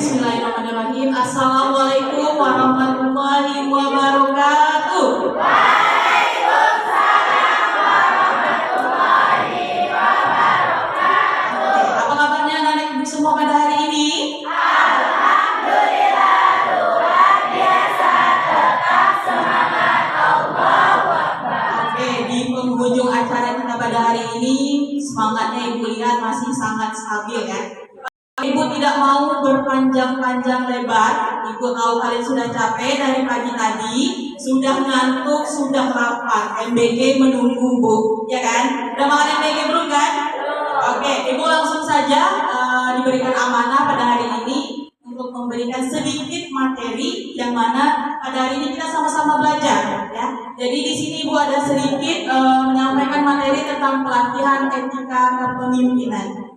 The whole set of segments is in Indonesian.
Bismillahirrahmanirrahim. Assalamualaikum warahmatullahi wabarakatuh. Waalaikumsalam warahmatullahi wabarakatuh. Apa kabarnya anak-anak ibu semua pada hari ini? Alhamdulillah, luar biasa, tetap semangat, Allahu Akbar. Oke, di penghujung acara kita pada hari ini, semangatnya ibu lihat masih sangat stabil ya. Ibu tidak mau berpanjang-panjang lebar. Ibu tahu kalian sudah capek dari pagi tadi, sudah ngantuk, sudah lapar. MBG menunggu bu, ya kan? Udah makan MBG belum kan? Oke, ibu langsung saja diberikan amanah pada hari ini untuk memberikan sedikit materi yang mana pada hari ini kita sama-sama belajar, ya. Jadi di sini ibu ada sedikit menyampaikan materi tentang pelatihan etika kepemimpinan.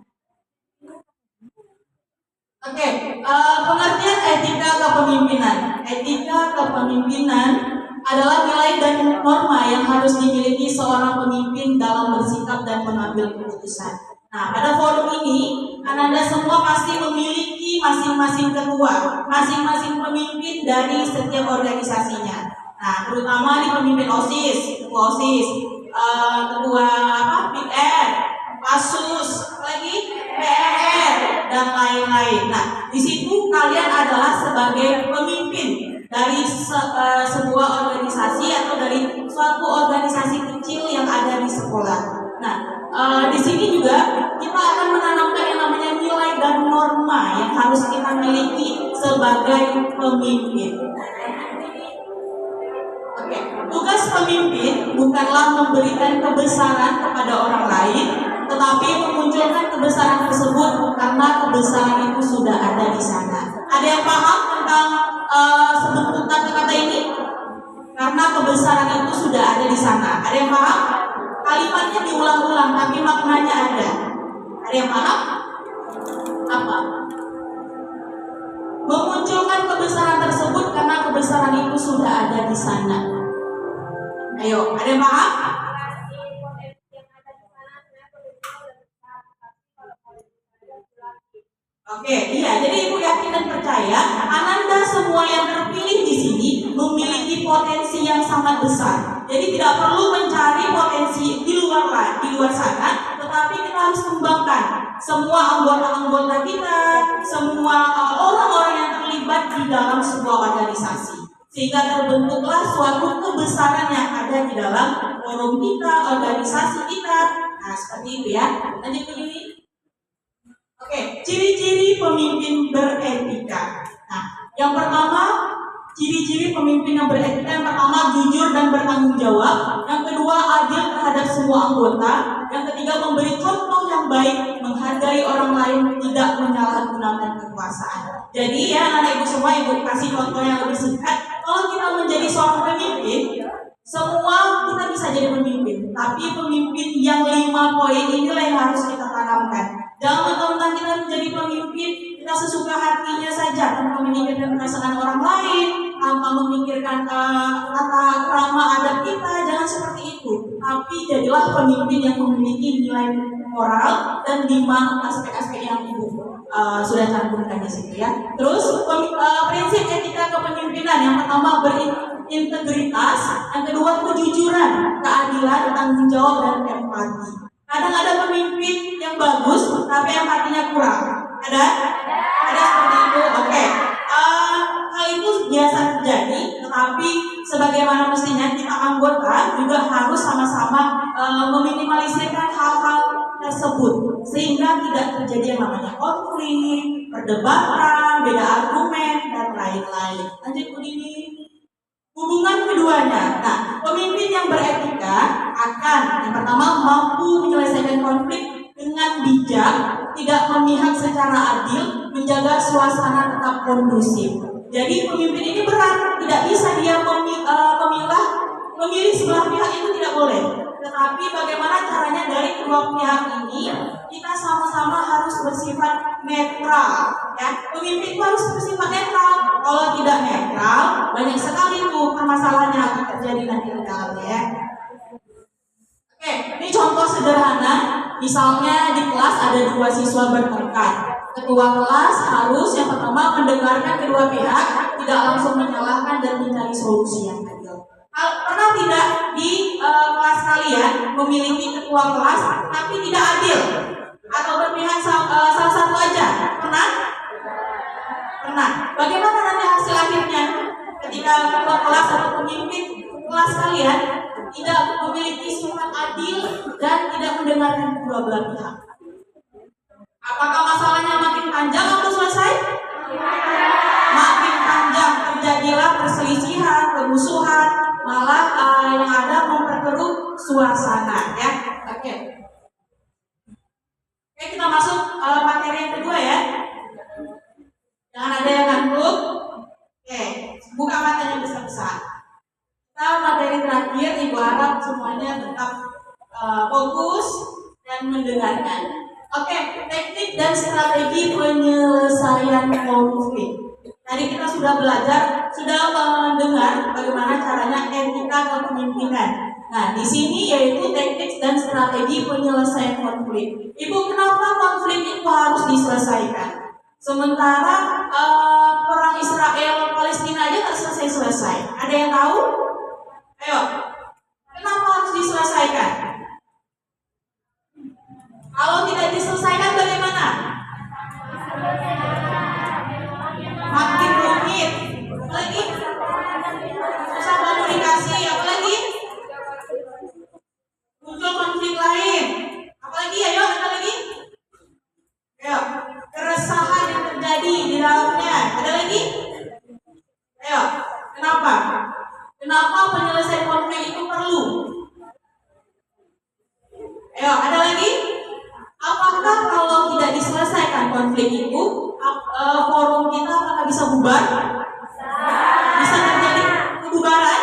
Oke, pengertian etika kepemimpinan. Etika kepemimpinan adalah nilai dan norma yang harus dimiliki seorang pemimpin dalam bersikap dan mengambil keputusan. Nah, pada forum ini, Anda semua pasti memiliki masing-masing ketua, masing-masing pemimpin dari setiap organisasinya. Nah, terutama di pemimpin OSIS, ketua OSIS, ketua PR, PASUS, lagi PR dan lain-lain. Nah, di situ kalian adalah sebagai pemimpin dari sebuah organisasi atau dari suatu organisasi kecil yang ada di sekolah. Nah, di sini juga kita akan menanamkan yang namanya nilai dan norma yang harus kita miliki sebagai pemimpin. Oke, tugas pemimpin bukanlah memberikan kebesaran kepada orang lain, tetapi memunculkan kebesaran tersebut karena kebesaran itu sudah ada di sana. Ada yang paham tentang sebentuk kata-kata ini? Karena kebesaran itu sudah ada di sana. Ada yang paham? Kalimatnya diulang-ulang, tapi maknanya ada. Ada yang paham? Apa? Memunculkan kebesaran tersebut karena kebesaran itu sudah ada di sana. Ayo, ada yang paham? Oke, iya. Jadi ibu yakin dan percaya, Ananda semua yang terpilih di sini memiliki potensi yang sangat besar. Jadi tidak perlu mencari potensi di luar sana, tetapi kita harus kembangkan semua anggota-anggota kita, semua orang-orang yang terlibat di dalam sebuah organisasi, sehingga terbentuklah suatu kebesaran yang ada di dalam forum kita, organisasi kita. Nah, seperti itu ya. Lanjut begini. Oke, ciri-ciri pemimpin beretika. Nah, yang pertama, ciri-ciri pemimpin yang beretika yang pertama jujur dan bertanggung jawab. Yang kedua, adil terhadap semua anggota. Yang ketiga, memberi contoh yang baik, menghargai orang lain, tidak menyalahgunakan kekuasaan. Jadi ya, anak ibu semua, ibu kasih contoh yang lebih singkat. Kalau kita menjadi seorang pemimpin, semua kita bisa jadi pemimpin. Tapi pemimpin yang 5 poin inilah yang harus kita tanamkan. Jangan mentang-mentang kita menjadi pemimpin, kita sesuka hatinya saja tanpa memikirkan perasaan orang lain, tanpa memikirkan tata krama adab kita. Jangan seperti itu. Tapi jadilah pemimpin yang memiliki nilai moral dan 5 aspek-aspek yang ibu sudah cantumkan di situ ya. Terus prinsip etika kepemimpinan yang pertama berintegritas, yang kedua kejujuran, keadilan, tanggung jawab dan empati. Kadang ada pemimpin yang bagus, tapi empatinya kurang. Ada seperti itu. Oke. Hal itu biasa terjadi, tetapi sebagaimana mestinya kita anggota juga harus sama-sama meminimalisirkan hal-hal tersebut, sehingga tidak terjadi yang namanya konflik, perdebatan, beda argumen dan lain-lain. Lanjut begini. Hubungan keduanya. Nah, pemimpin yang beretika akan yang pertama mampu menyelesaikan konflik dengan bijak, tidak memihak secara adil, menjaga suasana tetap kondusif. Jadi pemimpin ini berat, tidak bisa dia memilih sebelah pihak, itu tidak boleh. Tetapi bagaimana caranya dari kedua pihak ini kita sama-sama harus bersifat netral. Ya, pemimpin itu harus bersifat netral. Kalau tidak netral, banyak sekali tuh permasalahan yang akan terjadi nanti di dalamnya. Ya. Oke, ini contoh sederhana Misalnya di kelas ada 2 siswa bertengkar. Ketua kelas harus yang pertama mendengarkan kedua pihak, tidak langsung menyalahkan dan mencari solusi yang adil. Pernah tidak di kelas kalian memiliki ketua kelas tapi tidak adil atau berpihak salah satu aja? Pernah? Pernah. Bagaimana nanti hasil akhirnya ketika ketua kelas atau pemimpin kelas kalian tidak memiliki sifat adil dan tidak mendengarkan kedua belah pihak? Apakah masalahnya makin panjang atau selesai? Makin panjang, terjadilah perselisihan, kemusuhan, malah yang ada memperkeruh suasana, ya. Oke, kita masuk materi yang kedua, ya. Jangan ada yang ngantuk. Oke, buka matanya besar-besar. Kita materi terakhir, Ibu harap semuanya tetap fokus dan mendengarkan. Oke, teknik dan strategi penyelesaian konflik. Tadi kita sudah belajar, sudah mendengar bagaimana caranya etika kepemimpinan. Nah, di sini yaitu teknik dan strategi penyelesaian konflik. Ibu, kenapa konflik itu harus diselesaikan? Sementara perang Israel Palestina aja tak selesai-selesai. Ada yang tahu? Ayo, kenapa harus diselesaikan? Kalau tidak diselesaikan bagaimana? Makin rumit. Apalagi? Susah komunikasi. Apalagi? Muncul konflik lain. Apalagi? Ayo, ada lagi? Ayo, keresahan yang terjadi di dalamnya. Ada lagi? Ayo, kenapa? Kenapa penyelesaian konflik itu perlu? Ayo, ada lagi? Apakah kalau tidak diselesaikan konflik itu, forum kita apakah bisa bubar? Bisa terjadi kebubaran?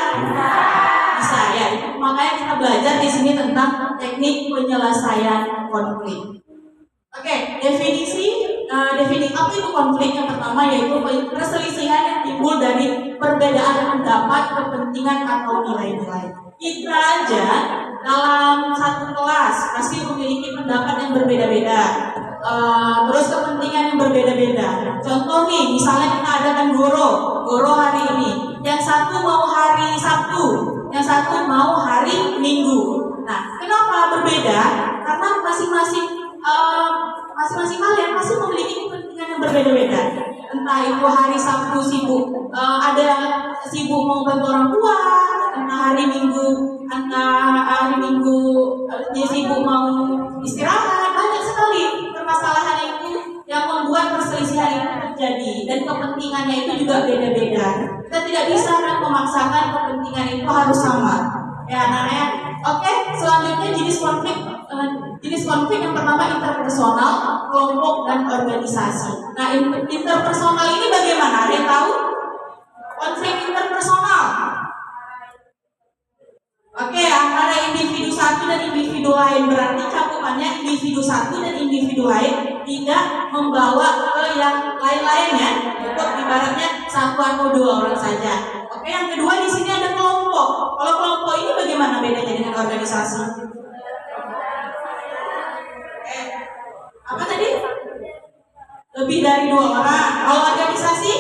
Bisa, ya. Makanya kita belajar di sini tentang teknik penyelesaian konflik. Oke, definisi apa itu konflik? Yang pertama yaitu perselisihan yang timbul dari perbedaan pendapat, kepentingan atau nilai-nilai. Kita aja dalam satu kelas pasti memiliki pendapat yang berbeda-beda, terus kepentingan yang berbeda-beda. Contoh nih, misalnya kita adakan goro hari ini, yang satu mau hari Sabtu, yang satu mau hari Minggu. Nah, kenapa berbeda? Karena masing-masing kalian pasti memiliki kepentingan yang berbeda-beda. Entah itu hari Sabtu sibuk, ada sibuk mau bantu orang tua, entah hari Minggu dia sibuk mau istirahat. Banyak sekali permasalahan itu yang membuat perselisihan itu terjadi, dan kepentingannya itu juga beda-beda. Kita tidak bisa kan memaksakan kepentingan itu harus sama, ya anak-anak. Oke, selanjutnya jenis konflik yang pertama interpersonal, kelompok dan organisasi. Nah, interpersonal ini bagaimana? Ada yang tahu? Konflik interpersonal. Oke, antara individu satu dan individu lain, berarti cakupannya individu satu dan individu lain tidak membawa ke yang lain-lainnya. Cukup ibaratnya satu atau dua orang saja. Oke, yang kedua di sini ada kelompok. Kalau kelompok ini bagaimana bedanya dengan organisasi? Apa tadi? Lebih dari 2 orang. Kalau organisasi?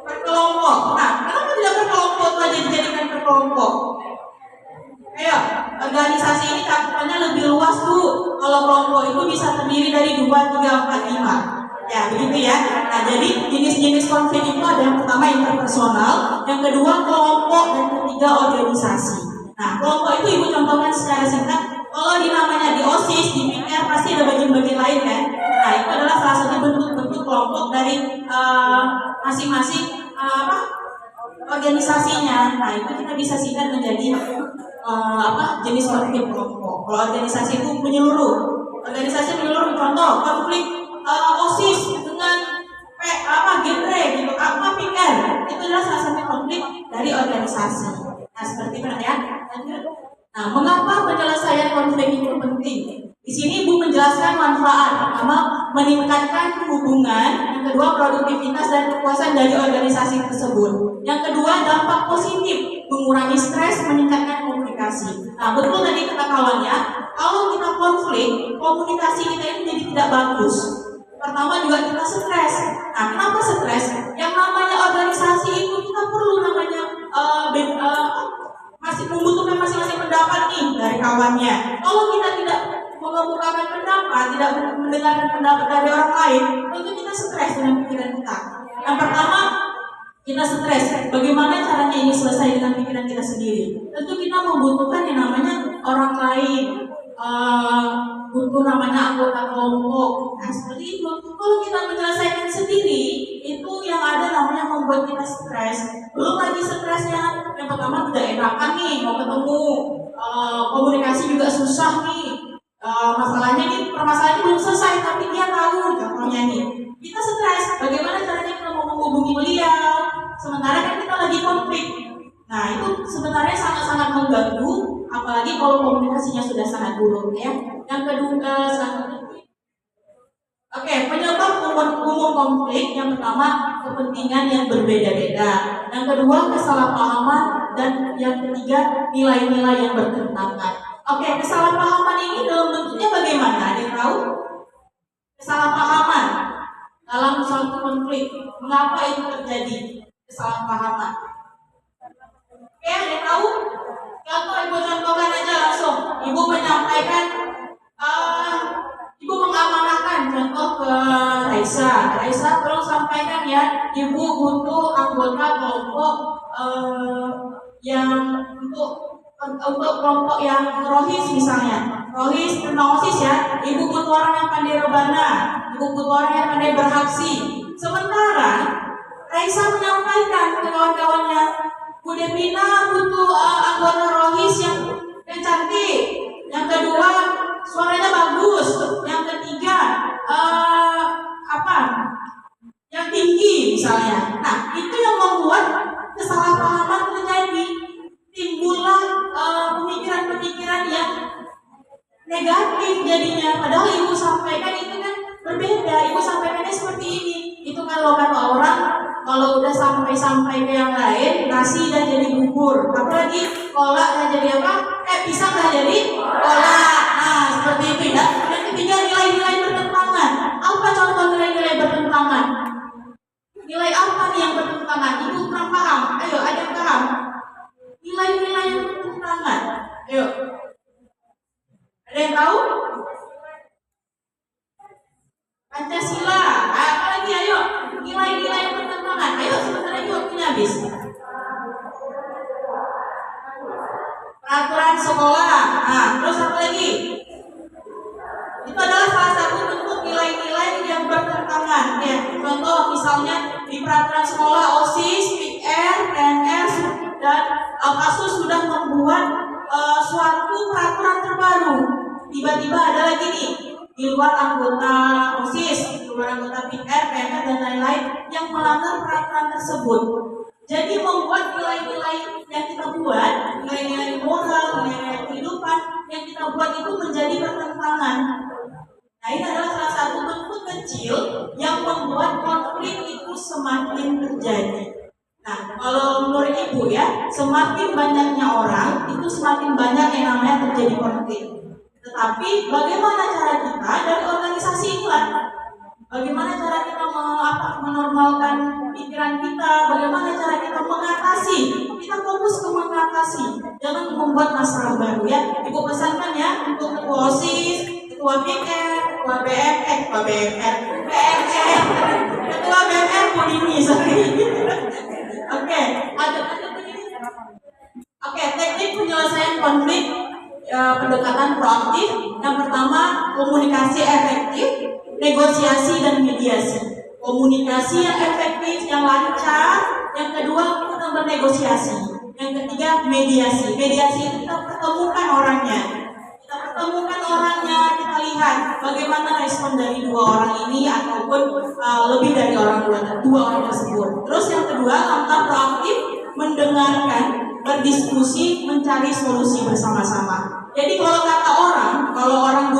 Berkelompok. Nah, kenapa tidak berkelompok saja dijadikan berkelompok? Ayo, organisasi ini cakupannya lebih luas tuh. Kalau kelompok itu bisa terdiri dari 2, 3, 4, 5. Ya, begitu ya. Nah, jadi jenis-jenis konflik itu ada yang pertama interpersonal, yang kedua kelompok, dan ketiga organisasi. Nah, kelompok itu Ibu contohkan secara singkat. Kalau di namanya di OSIS, di PR pasti ada bagian-bagian lain kan. Nah, itu adalah salah satu bentuk-bentuk kelompok dari masing-masing organisasinya. Nah, itu kita bisa singkat menjadi jenis konflik kelompok. Kalau organisasi itu menyeluruh. Organisasi menyeluruh, contoh konflik OSIS dengan genre gitu, PR. Itu adalah salah satu konflik dari organisasi. Nah, seperti itu ya. Nah, mengapa penyelesaian konflik itu penting? Di sini Ibu menjelaskan manfaat. Pertama, meningkatkan hubungan. Yang kedua, produktivitas dan kepuasan dari organisasi tersebut. Yang kedua, dampak positif mengurangi stres, meningkatkan komunikasi. Nah, betul tadi kata kawannya, kalau kita konflik, komunikasi kita ini jadi tidak bagus. Pertama juga kita stres. Nah, kenapa stres? Yang namanya organisasi itu kita perlu namanya masih membutuhkan masing-masing pendapat nih dari kawannya. Kalau kita tidak mengemukakan pendapat, tidak mendengarkan pendapat dari orang lain, tentu kita stres dengan pikiran kita. Yang pertama, kita stres. Bagaimana caranya ini selesai dengan pikiran kita sendiri? Tentu kita membutuhkan yang namanya orang lain. Butuh namanya anggota kelompok. Nah, seperti itu. Kalau kita menyelesaikan sendiri, itu yang ada namanya membuat kita stres. Belum lagi stresnya, yang pertama tidak enakan nih mau ketemu, komunikasi juga susah nih. Masalahnya nih, permasalahannya belum selesai, tapi dia tahu contohnya nih. Kita stres. Bagaimana caranya kita mau menghubungi beliau? Sementara kan kita lagi konflik. Nah, itu sebenarnya sangat-sangat mengganggu, apalagi kalau komunikasinya sudah sangat buruk ya. Yang kedua, penyebab umum konflik yang pertama kepentingan yang berbeda-beda. Yang kedua kesalahpahaman dan yang ketiga nilai-nilai yang bertentangan. Kesalahpahaman ini dalam bentuknya bagaimana? Ada yang tahu? Kesalahpahaman dalam suatu konflik, mengapa itu terjadi? Kesalahpahaman. Ada yang tahu? Contoh, ibu contohkan aja langsung. Ibu menyampaikan, ibu mengamanahkan contoh ke Raisa. Raisa tolong sampaikan ya, ibu butuh anggota kelompok yang untuk kelompok yang rohis misalnya. Rohis tentang OSIS ya. Ibu butuh orang yang pandai rebana, ibu butuh orang yang pandai beraksi. Sementara Raisa menyampaikan ke kawan-kawannya, Bu Devina butuh anggota rohis yang cantik. Yang kedua, suaranya bagus. Yang ketiga, yang tinggi misalnya. Nah, itu yang membuat kesalahpahaman terjadi. Timbullah pemikiran-pemikiran yang negatif jadinya. Padahal ibu sampaikan itu kan berbeda. Ibu sampaikannya seperti ini. Itu kalau kata orang, kalau udah sampai ke yang lain, nasi dah jadi bubur. Apalagi kolak dah jadi apa? Pisang dah jadi kolak. Nah, seperti itu ya. Yang ketiga, nilai-nilai bertentangan. Apa contoh nilai-nilai bertentangan? Nilai apa nih yang bertentangan? Ibu kurang paham. Ayo, ada yang paham? Nilai-nilai yang bertentangan. Ayo. Ada yang tahu? Pancasila. Apalagi ayo. Nilai-nilai yang bertentangan. Ayo, sebentar lagi waktunya habis. Peraturan sekolah. Nah, terus apa lagi? Itu adalah salah satu bentuk nilai-nilai yang bertentangan. Ya, contoh misalnya di peraturan sekolah OSIS, PR, PNR, dan kasus sudah membuat suatu peraturan terbaru. Tiba-tiba ada lagi nih di luar anggota OSIS, di luar anggota PR, PNR, dan lain-lain yang melanggar peraturan tersebut. Jadi membuat nilai-nilai yang kita buat, nilai-nilai moral, nilai-nilai kehidupan yang kita buat itu menjadi bertentangan. Nah, ini adalah salah satu bentuk kecil yang membuat konflik itu semakin terjadi. Nah, kalau menurut ibu ya, semakin banyaknya orang itu semakin banyak yang namanya terjadi konflik. Tetapi bagaimana cara kita dari organisasi inilah, bagaimana cara kita menormalkan pikiran kita, bagaimana cara kita mengatasi, kita fokus ke mengatasi, jangan membuat masalah baru ya. Ibu pesankan ya untuk ketua OSIS, ketua PR, ketua BMR, ketua BMR pun ini, sorry. Teknik penyelesaian konflik, pendekatan proaktif. Yang pertama, komunikasi efektif, negosiasi dan mediasi. Komunikasi yang efektif, yang lancar. Yang kedua, kita bernegosiasi. Yang ketiga, mediasi. Mediasi itu kita pertemukan orangnya. Kita lihat bagaimana respon dari dua orang ini ataupun lebih dari dua orang tersebut. Terus yang kedua, langkah proaktif, mendengarkan, berdiskusi, mencari solusi bersama-sama. Jadi kalau kata orang, kalau orang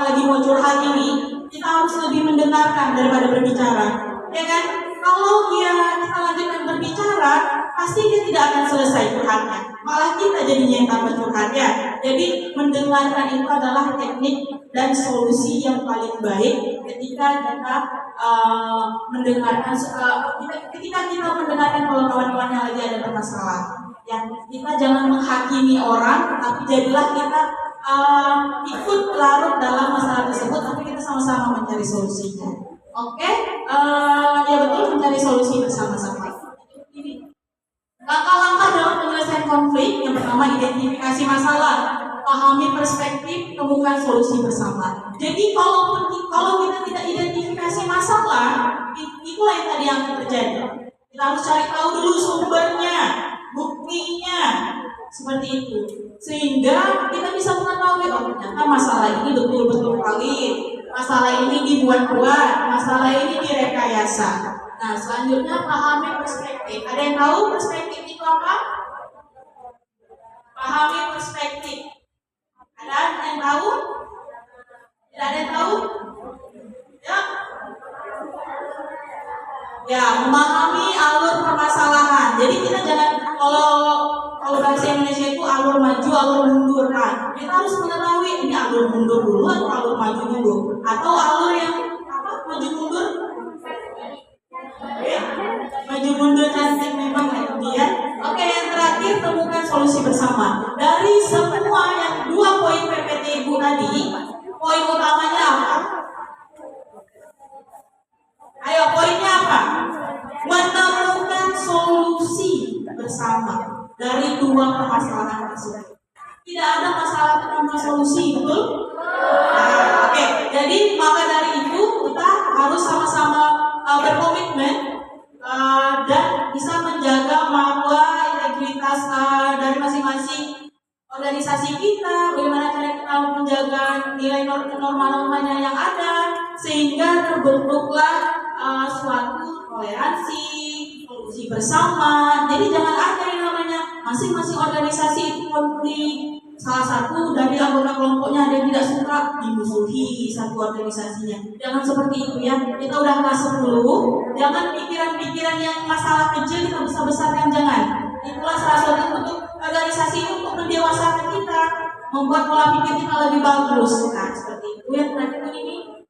lagi mau curhat ini, kita harus lebih mendengarkan daripada berbicara, ya kan? kalau kita lanjutkan berbicara, pasti dia tidak akan selesai curhatnya. Malah kita jadinya yang tambah curhat ya. Jadi mendengarkan itu adalah teknik dan solusi yang paling baik ketika kita mendengarkan ketika kita mendengarkan kalau kawan-kawan yang lagi ada bermasalah. Ya, kita jangan menghakimi orang, tapi jadilah kita ikut larut dalam masalah tersebut, tapi kita sama-sama mencari solusinya. Oke, ya betul, mencari solusi bersama-sama. Langkah-langkah dalam penyelesaian konflik, yang pertama identifikasi masalah, pahami perspektif, temukan solusi bersama. Jadi kalau kita tidak identifikasi masalah, itulah yang tadi yang akan terjadi. Kita harus cari tahu dulu sumbernya, buktinya, seperti itu. Sehingga kita bisa mengetahui, oh ternyata masalah ini betul-betul valid, masalah ini dibuat-buat, masalah ini direkayasa. Nah, selanjutnya pahami perspektif. Ada yang tahu perspektif itu apa? Pahami perspektif. Ada yang tahu? Tidak ada yang tahu? Ya. Ya, memahami alur permasalahan. Jadi kita jangan kalau bahasa Indonesia itu alur maju, alur mundur. Nah, kita harus mengetahui ini alur mundur dulu atau alur maju dulu, atau alur yang maju mundur. Maju mundur cantik memang dia. Oke, yang terakhir temukan solusi bersama. Dari semua yang 2 poin PPT Ibu tadi, poin utamanya apa? Ayo, poinnya apa? Menemukan solusi bersama dari 2 permasalahan tersebut. Tidak ada masalah tanpa solusi, betul? Nah, oke. Jadi maka dari itu kita harus sama-sama berkomitmen dan bisa menjaga marwah integritas dari masing-masing organisasi kita. Bagaimana cara kita menjaga nilai norma-normanya yang ada sehingga terbentuklah suatu toleransi, solusi bersama. Jadi jangan ada yang namanya masing-masing organisasi itu konflik. Salah satu dari anggota kelompoknya ada yang tidak suka, dimusuhi satu organisasinya. Jangan seperti itu ya. Kita udah kelas 10, jangan pikiran-pikiran yang masalah kecil kita besar-besarkan, jangan. Itulah salah satu bentuk organisasi untuk mendewasakan kita, membuat pola pikir kita lebih bagus. Nah, seperti itu yang terakhir ini.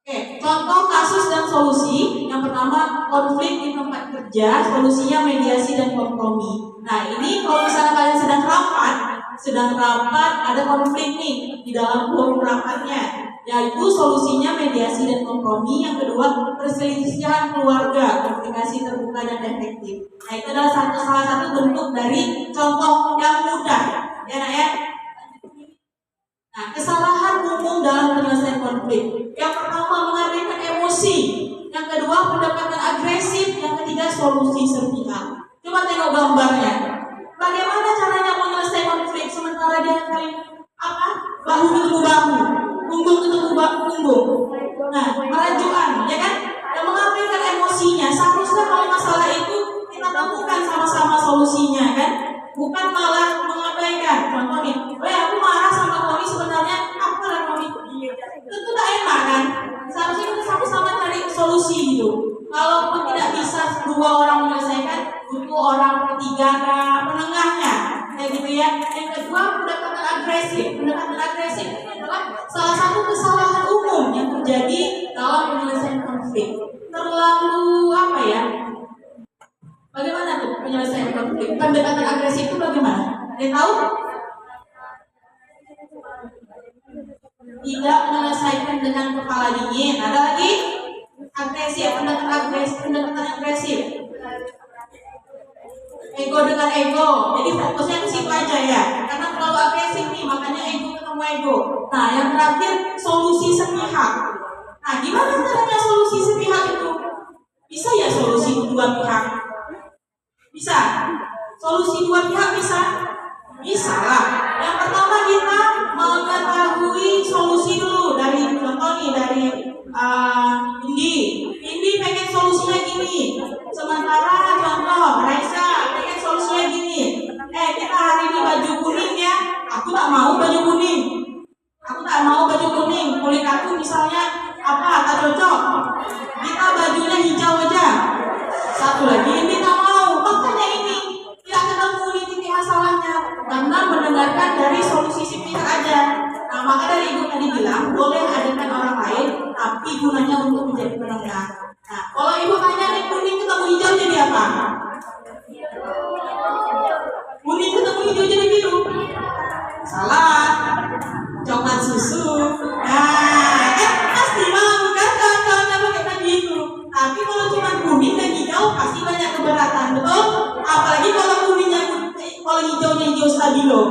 Oke, contoh kasus dan solusi. Yang pertama, konflik di tempat kerja, solusinya mediasi dan kompromi. Nah, ini kalau misalnya kalian sedang rapat, ada konflik nih di dalam forum rapatnya, yaitu solusinya mediasi dan kompromi. Yang kedua, perselisihan keluarga, komunikasi terbuka dan efektif. Nah, itu adalah salah satu bentuk dari contoh yang mudah, ya nak ya. Nah, kesalahan umum dalam penyelesaian konflik. Yang pertama, mengabaikan emosi. Yang kedua, pendekatan agresif. Yang ketiga, solusi sepihak. Coba tengok gambarnya. Bagaimana caranya menyelesaikan konflik sementara dia bahu ketemu bahu, punggung ketemu punggung. Nah, merajuan, ya kan? Dan mengabaikan emosinya. Seharusnya kalau masalah itu kita temukan sama-sama solusinya, kan? Bukan malah mengabaikan. Contoh nih, aku marah sama Tony, sebenarnya apa lah Tony? Tentu tak enak kan? Seharusnya kita sama-sama cari solusi gitu. Kalaupun tidak bisa 2 orang menyelesaikan, butuh orang ketiga penengahnya, kayak gitu ya. Yang kedua, pendekatan agresif. Pendekatan agresif ini adalah salah satu kesalahan umum yang terjadi dalam penyelesaian konflik. Terlalu bagaimana tuh penyelesaian konflik? Pendekatan agresif itu bagaimana? Ada tahu? Tidak menyelesaikan dengan kepala dingin. Ada lagi? Agresif, pendekatan agresif. Ego dengan ego. Jadi fokusnya ke situ aja ya. Karena terlalu agresif nih, makanya ego ketemu ego. Nah, yang terakhir, solusi sepihak. Nah, gimana caranya solusi sepihak itu? Bisa ya solusi 2 pihak? Bisa? Solusi 2 pihak bisa? Bisa lah. Yang pertama kita mengetahui solusi dulu dari contoh nih dari Indi pengen solusinya gini. Sementara contoh Raisa pengen solusinya gini. Kita hari ini baju kuning ya. Aku tak mau baju kuning. Kulit aku misalnya tak cocok. Kita bajunya hijau tapi gunanya untuk menjadi penengah. Nah, kalau ibu tanya nih kuning ketemu hijau jadi apa? Kuning ketemu hijau jadi biru. Salah. Coklat susu. Nah, pasti malah bukan kawan-kawannya pakai tadi itu. Tapi kalau cuma kuning dan hijau pasti banyak keberatan, betul? Apalagi kalau kuningnya kalau hijaunya hijau stabilo,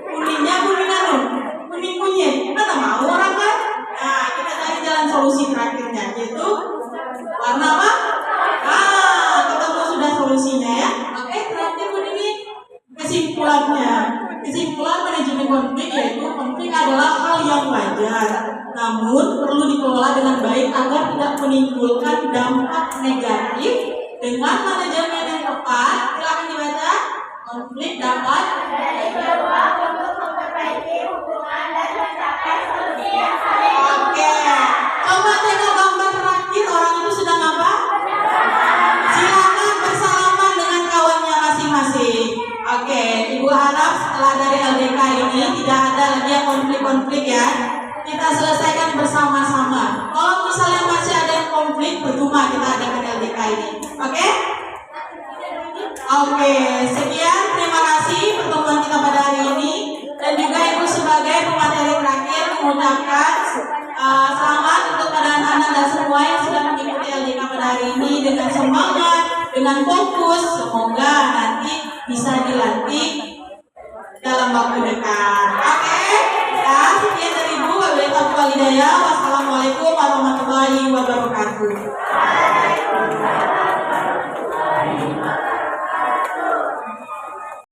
kuningnya kuning kunyit, mana mau orang kan? Nah, kita cari jalan solusi terakhirnya, yaitu warna apa? Ketemu sudah solusinya ya. Oke, terakhir ini kesimpulannya. Kesimpulan manajemen konflik yaitu konflik adalah hal yang wajar, namun perlu dikelola dengan baik agar tidak menimbulkan dampak negatif. Dengan manajemen yang tepat, silakan dibaca. Konflik dapat berubah untuk memperbaiki hubungan dan mencapai solusi yang saling Oke, coba tengok gambar terakhir, orang itu sedang apa? Silakan bersalaman dengan kawannya masing-masing. Oke, Ibu harap setelah dari LDK ini tidak ada lagi yang konflik-konflik ya. Kita selesaikan bersama-sama. Kalau misalnya masih ada yang konflik, percuma kita adakan LDK ini. Oke? Oke, sekian. Terima kasih pertemuan kita pada hari ini. Dan juga Ibu sebagai pemateri terakhir mengucapkan selamat untuk pada anak-anak dan semua yang sudah mengikuti LDK pada hari ini dengan semangat, dengan fokus. Semoga nanti bisa dilantik dalam waktu dekat. Oke? Ya, sekian dari Ibu. Wabillahi taufiq wal hidayah. Wassalamualaikum warahmatullahi wabarakatuh.